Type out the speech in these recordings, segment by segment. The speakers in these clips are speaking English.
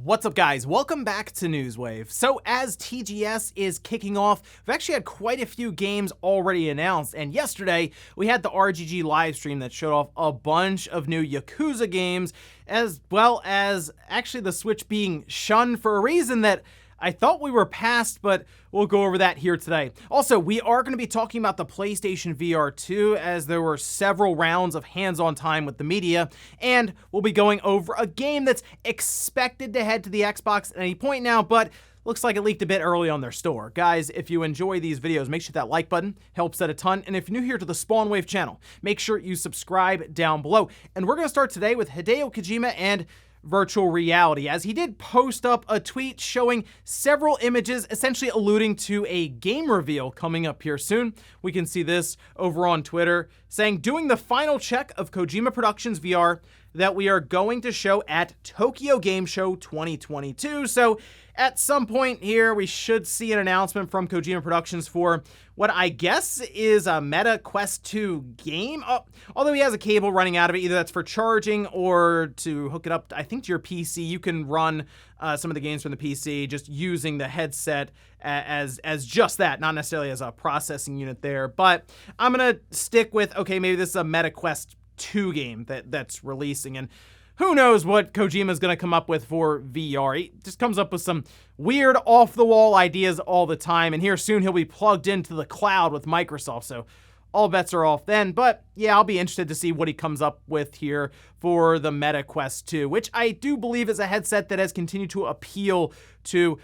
What's up, guys? Welcome back to Newswave. So as TGS is kicking off, we've actually had quite a few games already announced, and yesterday we had the RGG live stream that showed off a bunch of new Yakuza games, as well as actually the Switch being shunned for a reason that I thought we were past, but we'll go over that here today. Also, we are going to be talking about the PlayStation VR 2, as there were several rounds of hands-on time with the media, and we'll be going over a game that's expected to head to the Xbox at any point now, but looks like it leaked a bit early on their store. Guys, if you enjoy these videos, make sure that like button helps out a ton, and if you're new here to the Spawnwave channel, make sure you subscribe down below. And we're going to start today with Hideo Kojima and virtual reality, as he did post up a tweet showing several images essentially alluding to a game reveal coming up here soon. We can see this over on Twitter saying, doing the final check of Kojima Productions VR that we are going to show at Tokyo Game Show 2022. So at some point here, we should see an announcement from Kojima Productions for what I guess is a Meta Quest 2 game. Although he has a cable running out of it, either that's for charging or to hook it up, I think, to your PC. You can run some of the games from the PC just using the headset as just that, not necessarily as a processing unit there. But I'm going to stick with, okay, maybe this is a Meta Quest 2 game that's releasing, and who knows what Kojima is going to come up with for VR. He just comes up with some weird off-the-wall ideas all the time, and here soon he'll be plugged into the cloud with Microsoft, so all bets are off then. But yeah, I'll be interested to see what he comes up with here for the Meta Quest 2, which I do believe is a headset that has continued to appeal to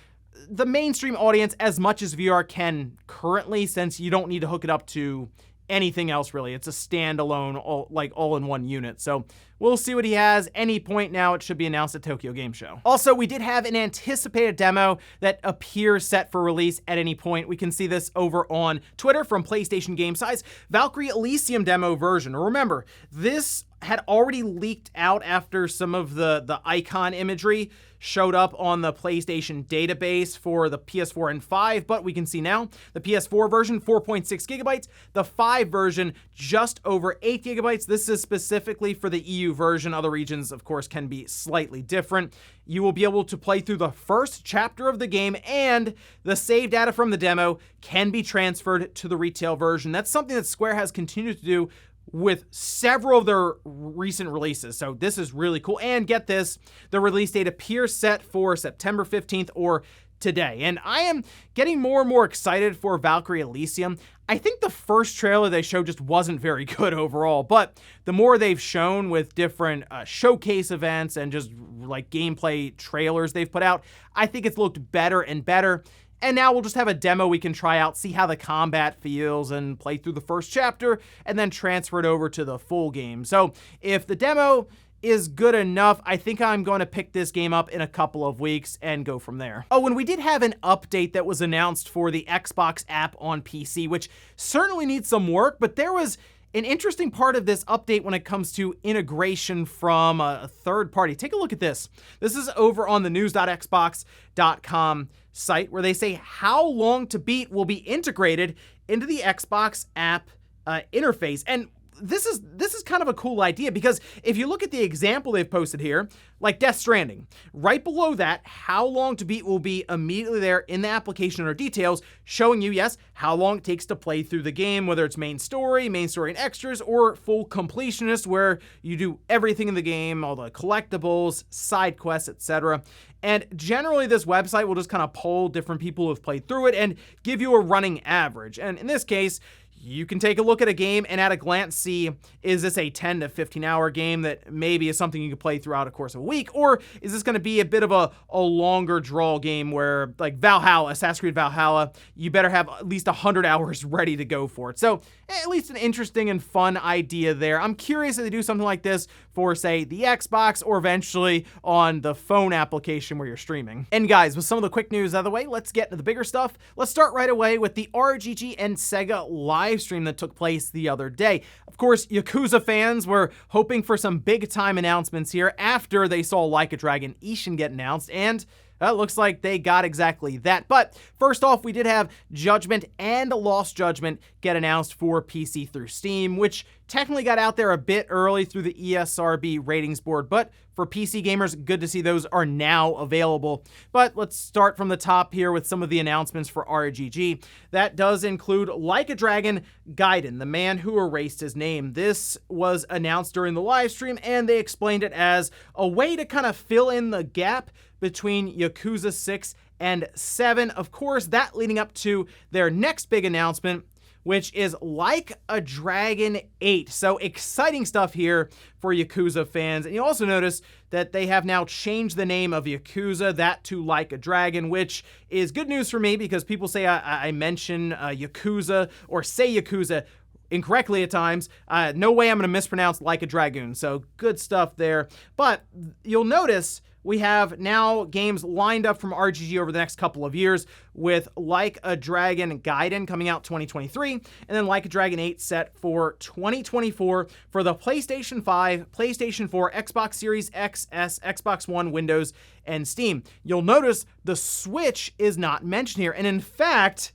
the mainstream audience as much as VR can currently, since you don't need to hook it up to anything else really. It's a standalone, all-in-one unit. So we'll see what he has. Any point now, it should be announced at Tokyo Game Show. Also, we did have an anticipated demo that appears set for release at any point. We can see this over on Twitter from PlayStation Game Size. Valkyrie Elysium demo version. Remember, this had already leaked out after some of the icon imagery showed up on the PlayStation database for the PS4 and 5, but we can see now the PS4 version, 4.6 gigabytes, the 5 version, just over 8 gigabytes. This is specifically for the EU version. Other regions, of course, can be slightly different. You will be able to play through the first chapter of the game, and the save data from the demo can be transferred to the retail version. That's something that Square has continued to do with several of their recent releases. So this is really cool. And get this, the release date appears set for September 15th or today. And I am getting more and more excited for Valkyrie Elysium. I think the first trailer they showed just wasn't very good overall, but the more they've shown with different showcase events and just like gameplay trailers they've put out, I think it's looked better and better. And now we'll just have a demo we can try out, see how the combat feels, and play through the first chapter, and then transfer it over to the full game. So if the demo is good enough, I think I'm going to pick this game up in a couple of weeks and go from there. Oh, and we did have an update that was announced for the Xbox app on PC, which certainly needs some work, but there was an interesting part of this update when it comes to integration from a third party. Take a look at this. This is over on the news.xbox.com site, where they say How Long to Beat will be integrated into the Xbox app interface. And this is kind of a cool idea, because if you look at the example they've posted here, like Death Stranding, right below that, How Long to Beat will be immediately there in the application under details, showing you, yes, how long it takes to play through the game, whether it's main story and extras, or full completionist, where you do everything in the game, all the collectibles, side quests, etc. And generally, this website will just kind of poll different people who have played through it and give you a running average. And in this case, you can take a look at a game and at a glance see, is this a 10 to 15 hour game that maybe is something you can play throughout a course of a week? Or is this going to be a bit of a longer draw game where, like Valhalla, Assassin's Creed Valhalla, you better have at least 100 hours ready to go for it. So at least an interesting and fun idea there. I'm curious if they do something like this for, say, the Xbox, or eventually on the phone application where you're streaming. And guys, with some of the quick news out of the way, let's get into the bigger stuff. Let's start right away with the RGG and Sega live stream that took place the other day. Of course, Yakuza fans were hoping for some big time announcements here after they saw Like a Dragon Ishin get announced, and looks like they got exactly that. But first off, we did have Judgment and Lost Judgment get announced for PC through Steam, which technically got out there a bit early through the ESRB ratings board, but for PC gamers, good to see those are now available. But let's start from the top here with some of the announcements for RGG. That does include Like a Dragon Gaiden, the man who erased his name. This was announced during the live stream, and they explained it as a way to kind of fill in the gap between Yakuza 6 and 7. Of course, that leading up to their next big announcement, which is Like a Dragon 8. So exciting stuff here for Yakuza fans. And you also notice that they have now changed the name of Yakuza, that to Like a Dragon, which is good news for me because people say I mention Yakuza or say Yakuza incorrectly at times. No way I'm going to mispronounce Like a Dragoon. So good stuff there. But you'll notice we have now games lined up from RGG over the next couple of years with Like a Dragon Gaiden coming out 2023, and then Like a Dragon 8 set for 2024 for the PlayStation 5, PlayStation 4, Xbox Series X, S, Xbox One, Windows, and Steam. You'll notice the Switch is not mentioned here, and in fact,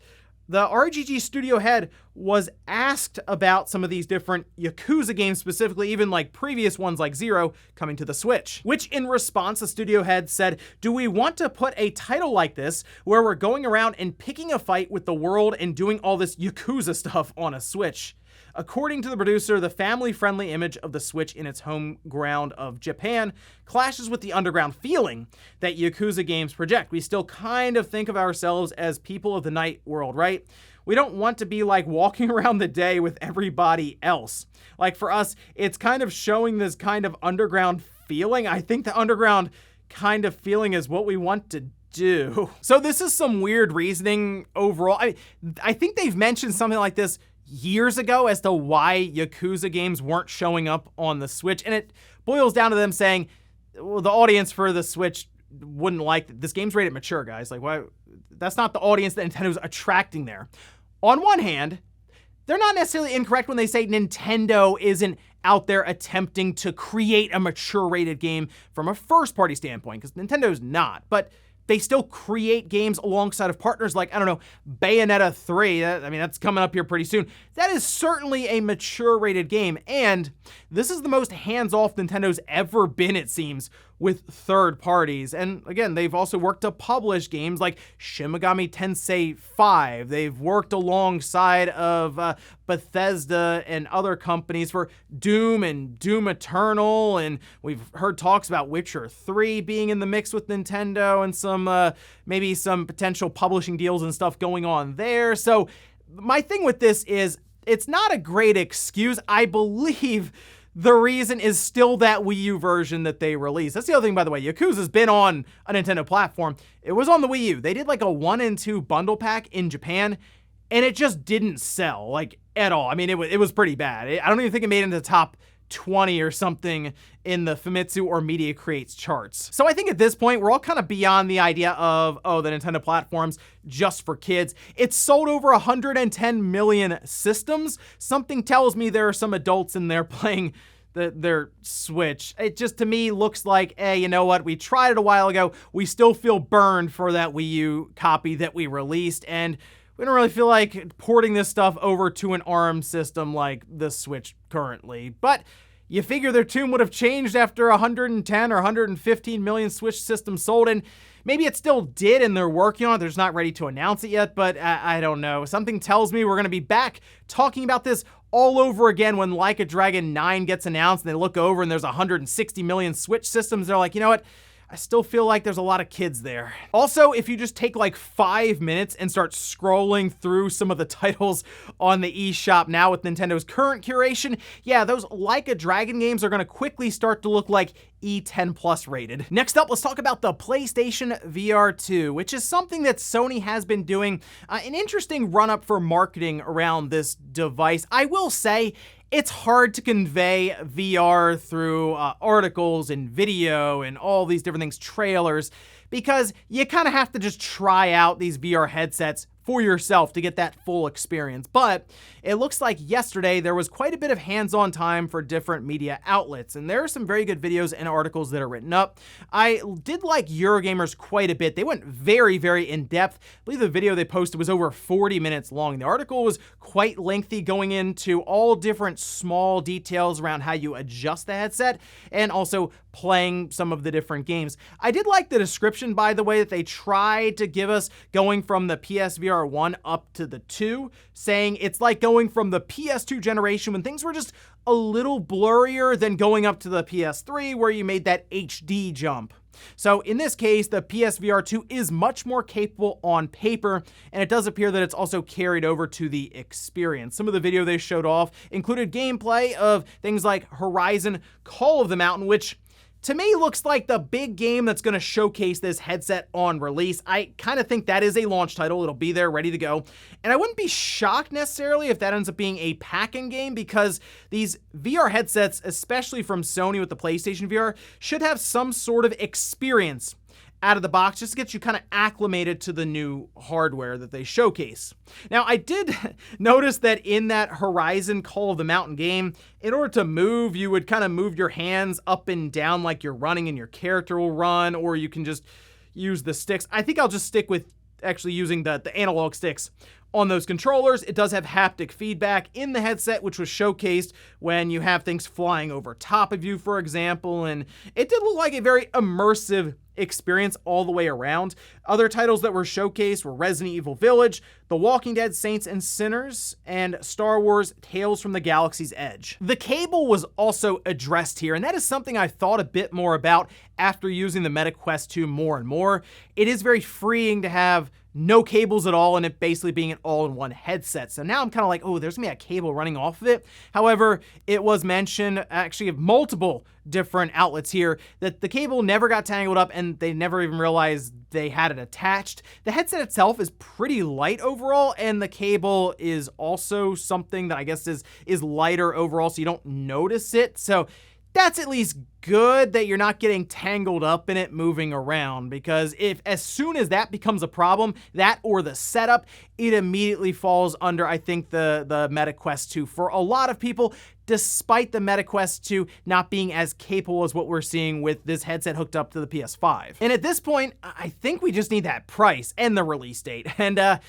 the RGG studio head was asked about some of these different Yakuza games, specifically even like previous ones like Zero coming to the Switch, which in response, the studio head said, "Do we want to put a title like this where we're going around and picking a fight with the world and doing all this Yakuza stuff on a Switch?" According to the producer, the family-friendly image of the Switch in its home ground of Japan clashes with the underground feeling that Yakuza games project. We still kind of think of ourselves as people of the night world, right? We don't want to be like walking around the day with everybody else. Like for us, it's kind of showing this kind of underground feeling. I think the underground kind of feeling is what we want to do. So this is some weird reasoning overall. I think they've mentioned something like this years ago as to why Yakuza games weren't showing up on the Switch, and it boils down to them saying, well, the audience for the Switch wouldn't like this game's rated mature, guys. Like, why? That's not the audience that Nintendo's attracting there. On one hand, they're not necessarily incorrect when they say Nintendo isn't out there attempting to create a mature rated game from a first-party standpoint, because Nintendo's not, but they still create games alongside of partners like, I don't know, Bayonetta 3. That's coming up here pretty soon. That is certainly a mature rated game, and this is the most hands-off Nintendo's ever been, it seems, with third parties. And again, they've also worked to publish games like Shin Megami Tensei 5. They've worked alongside of Bethesda and other companies for Doom and Doom Eternal, and we've heard talks about Witcher 3 being in the mix with Nintendo and some maybe some potential publishing deals and stuff going on there. So my thing with this is it's not a great excuse. I believe the reason is still that Wii U version that they released. That's the other thing, by the way. Yakuza's been on a Nintendo platform. It was on the Wii U. They did like a 1 and 2 bundle pack in Japan, and it just didn't sell, like, at all. I mean, it was pretty bad. I don't even think it made it into the top 20 or something in the Famitsu or Media Creates charts. So I think at this point, we're all kind of beyond the idea of, oh, the Nintendo platform's just for kids. It's sold over 110 million systems. Something tells me there are some adults in there playing their Switch. It just, to me, looks like, hey, you know what? We tried it a while ago. We still feel burned for that Wii U copy that we released, and we don't really feel like porting this stuff over to an ARM system like the Switch currently. But you figure their tune would have changed after 110 or 115 million Switch systems sold, and maybe it still did and they're working on it. They're just not ready to announce it yet, but I don't know. Something tells me we're going to be back talking about this all over again when Like a Dragon 9 gets announced and they look over and there's 160 million Switch systems. They're like, you know what? I still feel like there's a lot of kids there. Also, if you just take like 5 minutes and start scrolling through some of the titles on the eShop now with Nintendo's current curation, yeah, those Like a Dragon games are gonna quickly start to look like E10 plus rated. Next up, let's talk about the PlayStation VR 2, which is something that Sony has been doing an interesting run-up for marketing around this device. I will say, it's hard to convey VR through articles and video and all these different things, trailers, because you kind of have to just try out these VR headsets for yourself to get that full experience. But it looks like yesterday there was quite a bit of hands-on time for different media outlets, and there are some very good videos and articles that are written up. I did like Eurogamers quite a bit. They went very, very in-depth. I believe the video they posted was over 40 minutes long. The article was quite lengthy, going into all different small details around how you adjust the headset and also playing some of the different games. I did like the description, by the way, that they tried to give us going from the PSVR 1 up to the 2, saying it's like going from the PS2 generation when things were just a little blurrier than going up to the PS3 where you made that HD jump. So in this case, the PSVR 2 is much more capable on paper, and it does appear that it's also carried over to the experience. Some of the video they showed off included gameplay of things like Horizon Call of the Mountain, which to me looks like the big game that's going to showcase this headset on release. I kind of think that is a launch title. It'll be there ready to go. And I wouldn't be shocked necessarily if that ends up being a pack-in game, because these VR headsets, especially from Sony with the PlayStation VR, should have some sort of experience out of the box just to get you kind of acclimated to the new hardware that they showcase. Now, I did notice that in that Horizon Call of the Mountain game, in order to move, you would kind of move your hands up and down like you're running and your character will run, or you can just use the sticks. I think I'll just stick with actually using the analog sticks on those controllers. It does have haptic feedback in the headset, which was showcased when you have things flying over top of you, for example, and it did look like a very immersive experience all the way around. Other titles that were showcased were Resident Evil Village, The Walking Dead Saints and Sinners, and Star Wars Tales from the Galaxy's Edge. The cable was also addressed here, and that is something I thought a bit more about after using the Meta Quest 2 more and more. It is very freeing to have no cables at all, and it basically being an all-in-one headset. So now I'm kind of like, oh, there's gonna be a cable running off of it. However, it was mentioned actually of multiple different outlets here that the cable never got tangled up and they never even realized they had it attached. The headset itself is pretty light overall, and the cable is also something that I guess is lighter overall, so you don't notice it. So that's at least good that you're not getting tangled up in it moving around, because if as soon as that becomes a problem, that or the setup, it immediately falls under, I think, the Meta Quest 2 for a lot of people, despite the Meta Quest 2 not being as capable as what we're seeing with this headset hooked up to the PS5. And at this point, I think we just need that price and the release date. And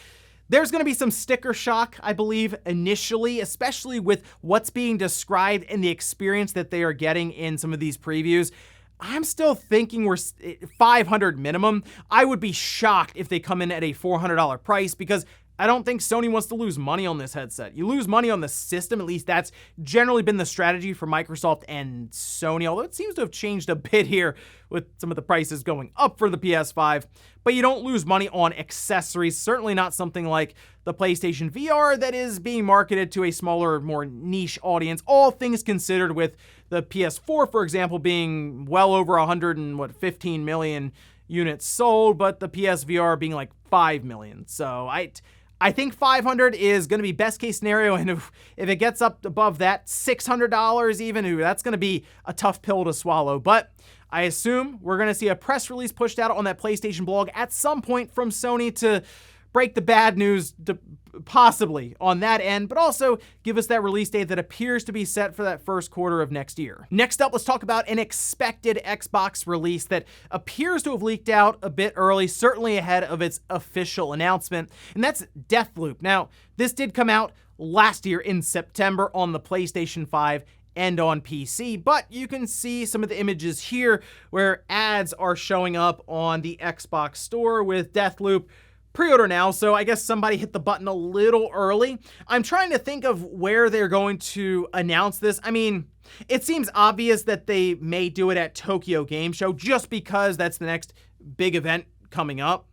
there's going to be some sticker shock, I believe, initially, especially with what's being described and the experience that they are getting in some of these previews. I'm still thinking we're $500 minimum. I would be shocked if they come in at a $400 price, because I don't think Sony wants to lose money on this headset. You lose money on the system, at least that's generally been the strategy for Microsoft and Sony, although it seems to have changed a bit here with some of the prices going up for the PS5. But you don't lose money on accessories, certainly not something like the PlayStation VR that is being marketed to a smaller, more niche audience, all things considered, with the PS4, for example, being well over 15 million units sold, but the PSVR being like 5 million. So I think 500 is going to be best case scenario, and if it gets up above that, $600 even, that's going to be a tough pill to swallow. But I assume we're going to see a press release pushed out on that PlayStation blog at some point from Sony to break the bad news, possibly on that end, but also give us that release date that appears to be set for that first quarter of next year. Next up, let's talk about an expected Xbox release that appears to have leaked out a bit early, certainly ahead of its official announcement, and that's Deathloop. Now, this did come out last year in September on the PlayStation 5 and on PC, but you can see some of the images here where ads are showing up on the Xbox store with Deathloop pre-order now, so I guess somebody hit the button a little early. I'm trying to think of where they're going to announce this. I mean, it seems obvious that they may do it at Tokyo Game Show just because that's the next big event coming up.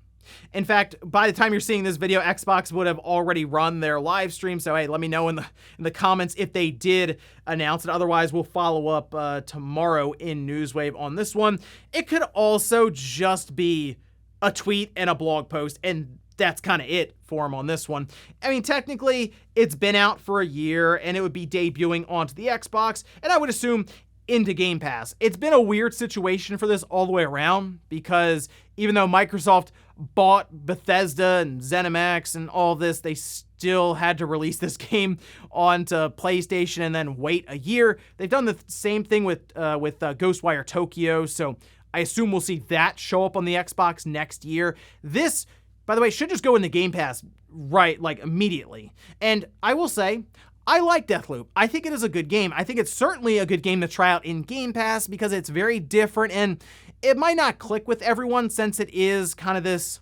In fact, by the time you're seeing this video, Xbox would have already run their live stream, so hey, let me know in the comments if they did announce it. Otherwise, we'll follow up tomorrow in Newswave on this one. It could also just be a tweet and a blog post, and that's kind of it for him on this one. I mean, technically, it's been out for a year, and it would be debuting onto the Xbox, and I would assume into Game Pass. It's been a weird situation for this all the way around, because even though Microsoft bought Bethesda and ZeniMax and all this, they still had to release this game onto PlayStation and then wait a year. They've done the same thing with Ghostwire Tokyo, so I assume we'll see that show up on the Xbox next year. This, by the way, should just go into Game Pass right, like, immediately. And I will say, I like Deathloop. I think it is a good game. I think it's certainly a good game to try out in Game Pass because it's very different, and it might not click with everyone since it is kind of this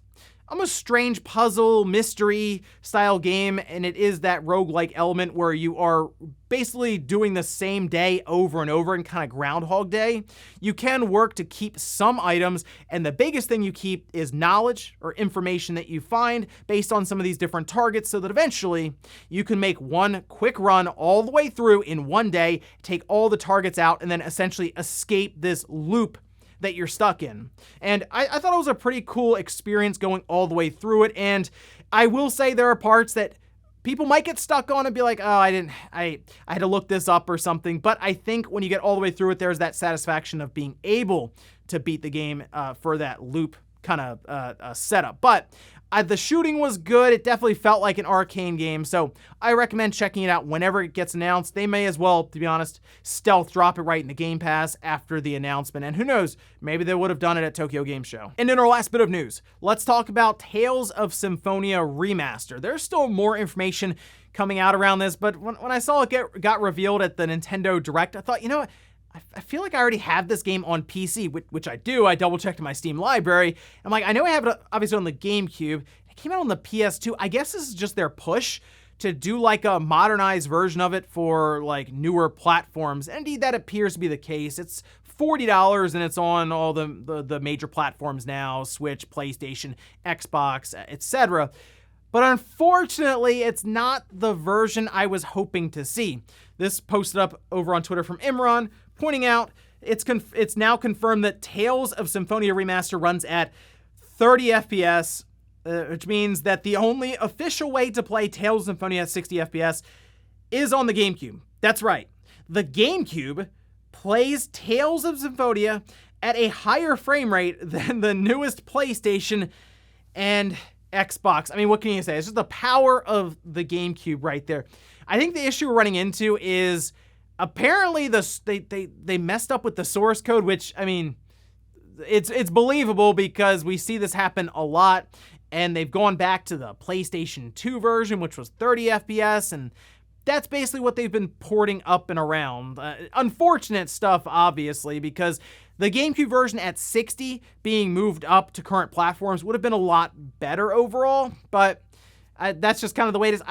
almost strange puzzle mystery style game, and it is that roguelike element where you are basically doing the same day over and over in kind of Groundhog Day. You can work to keep some items, and the biggest thing you keep is knowledge or information that you find based on some of these different targets, so that eventually you can make one quick run all the way through in one day, take all the targets out, and then essentially escape this loop that you're stuck in. And I thought it was a pretty cool experience going all the way through it, and I will say there are parts that people might get stuck on and be like, oh, I had to look this up or something, but I think when you get all the way through it, there's that satisfaction of being able to beat the game for that loop kind of setup. But the shooting was good. It definitely felt like an arcane game, so I recommend checking it out whenever it gets announced. They may as well, to be honest, stealth drop it right into Game Pass after the announcement, and who knows, maybe they would have done it at Tokyo Game Show. And in our last bit of news, let's talk about Tales of Symphonia Remaster. There's still more information coming out around this, but when I saw it got revealed at the Nintendo Direct, I thought, you know what? I feel like I already have this game on PC, which I do. I double-checked my Steam library. I'm like, I know I have it obviously on the GameCube. It came out on the PS2. I guess this is just their push to do like a modernized version of it for like newer platforms. And indeed, that appears to be the case. It's $40 and it's on all the major platforms now: Switch, PlayStation, Xbox, etc. But unfortunately, it's not the version I was hoping to see. This posted up over on Twitter from Imran, pointing out it's now confirmed that Tales of Symphonia Remaster runs at 30 FPS, which means that the only official way to play Tales of Symphonia at 60 FPS is on the GameCube. That's right. The GameCube plays Tales of Symphonia at a higher frame rate than the newest PlayStation and Xbox. I mean, what can you say? It's just the power of the GameCube right there. I think the issue we're running into is apparently they messed up with the source code, which, I mean, it's believable because we see this happen a lot, and they've gone back to the PlayStation 2 version, which was 30 FPS, and that's basically what they've been porting up and around. Unfortunate stuff, obviously, because the GameCube version at 60 being moved up to current platforms would have been a lot better overall, but that's just kind of the way it is.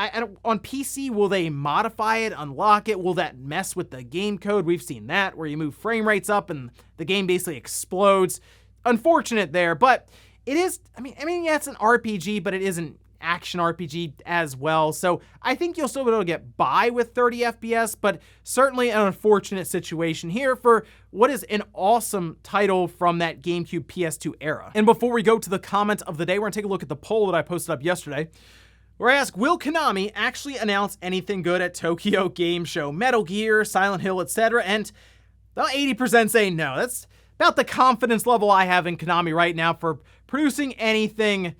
On PC, will they modify it, unlock it? Will that mess with the game code? We've seen that, where you move frame rates up and the game basically explodes. Unfortunate there, but it is, I mean, yeah, it's an RPG, but it is an action RPG as well. So I think you'll still be able to get by with 30 FPS, but certainly an unfortunate situation here for what is an awesome title from that GameCube PS2 era. And before we go to the comment of the day, we're gonna take a look at the poll that I posted up yesterday, where I ask, will Konami actually announce anything good at Tokyo Game Show? Metal Gear, Silent Hill, etc. And about 80% say no. That's about the confidence level I have in Konami right now for producing anything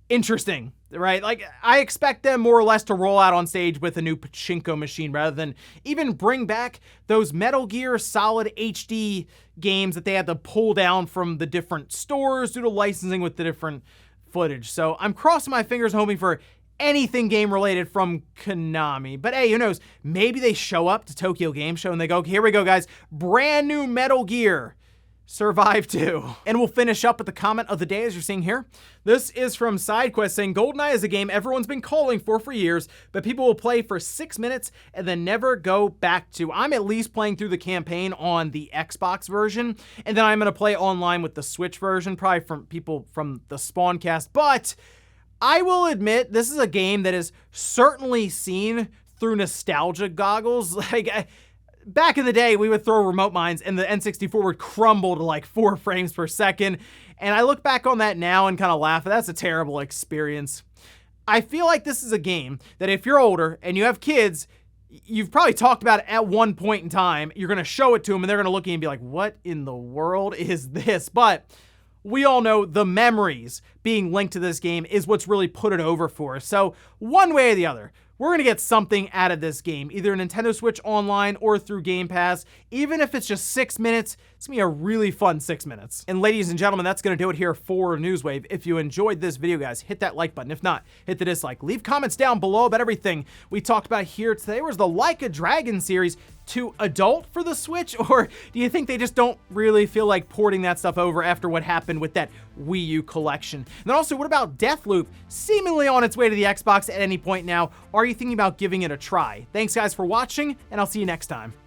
interesting, right? Like, I expect them more or less to roll out on stage with a new pachinko machine rather than even bring back those Metal Gear Solid HD games that they had to pull down from the different stores due to licensing with the different footage. So I'm crossing my fingers and hoping for anything game related from Konami. But hey, who knows? Maybe they show up to Tokyo Game Show and they go, here we go, guys. Brand new Metal Gear Survive 2. And we'll finish up with the comment of the day, as you're seeing here. This is from SideQuest saying, GoldenEye is a game everyone's been calling for years, but people will play for 6 minutes and then never go back to. I'm at least playing through the campaign on the Xbox version, and then I'm going to play online with the Switch version, probably from people from the Spawncast. But I will admit, this is a game that is certainly seen through nostalgia goggles. Like, back in the day, we would throw remote mines and the N64 would crumble to like 4 frames per second. And I look back on that now and kind of laugh. That's a terrible experience. I feel like this is a game that if you're older and you have kids, you've probably talked about it at one point in time. You're going to show it to them and they're going to look at you and be like, what in the world is this? But we all know the memories being linked to this game is what's really put it over for us. So one way or the other, we're going to get something out of this game, either a Nintendo Switch Online or through Game Pass. Even if it's just 6 minutes, it's going to be a really fun 6 minutes. And ladies and gentlemen, that's going to do it here for Newswave. If you enjoyed this video, guys, hit that like button. If not, hit the dislike. Leave comments down below about everything we talked about here today. Was the Like a Dragon series too adult for the Switch, or do you think they just don't really feel like porting that stuff over after what happened with that Wii U collection? And then also, what about Deathloop, seemingly on its way to the Xbox at any point now? Are you thinking about giving it a try? Thanks guys for watching, and I'll see you next time.